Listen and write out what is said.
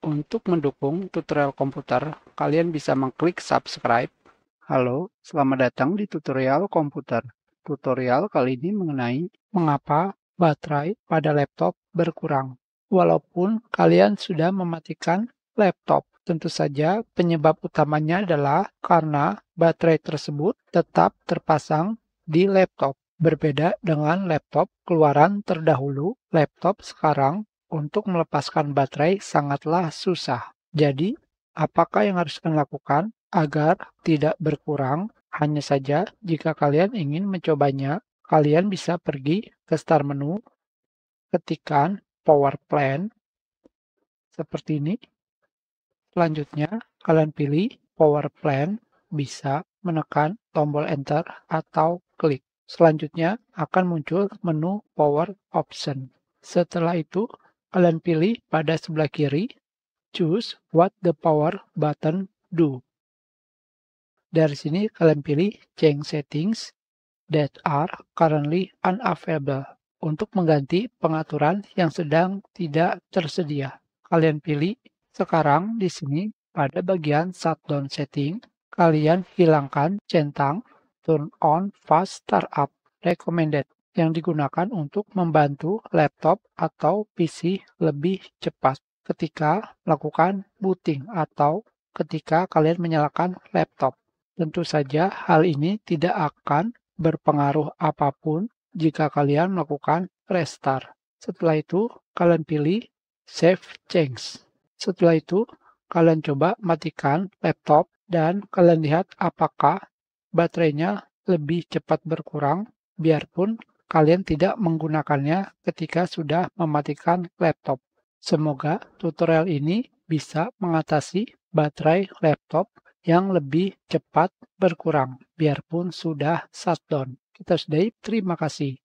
Untuk mendukung tutorial komputer, kalian bisa mengklik subscribe. Halo, selamat datang di tutorial komputer. Tutorial kali ini mengenai mengapa baterai pada laptop berkurang. Walaupun kalian sudah mematikan laptop, tentu saja penyebab utamanya adalah karena baterai tersebut tetap terpasang di laptop. Berbeda dengan laptop keluaran terdahulu, laptop sekarang untuk melepaskan baterai sangatlah susah. Jadi, apakah yang harus kalian lakukan agar tidak berkurang? Hanya saja, jika kalian ingin mencobanya, kalian bisa pergi ke Start menu, ketikkan Power Plan, seperti ini. Selanjutnya, kalian pilih Power Plan, bisa menekan tombol Enter atau klik. Selanjutnya, akan muncul menu Power Option. Setelah itu, kalian pilih pada sebelah kiri, Choose what the power button do. Dari sini kalian pilih Change Settings that are currently unavailable untuk mengganti pengaturan yang sedang tidak tersedia. Kalian pilih sekarang di sini pada bagian Shutdown Setting, kalian hilangkan centang Turn on Fast Startup Recommended yang digunakan untuk membantu laptop atau PC lebih cepat ketika melakukan booting atau ketika kalian menyalakan laptop. Tentu saja hal ini tidak akan berpengaruh apapun jika kalian melakukan restart. Setelah itu, kalian pilih Save Change. Setelah itu, kalian coba matikan laptop dan kalian lihat apakah baterainya lebih cepat berkurang, biarpun kalian tidak menggunakannya ketika sudah mematikan laptop. Semoga tutorial ini bisa mengatasi baterai laptop yang lebih cepat berkurang, biarpun sudah shutdown. Kita sudahi, terima kasih.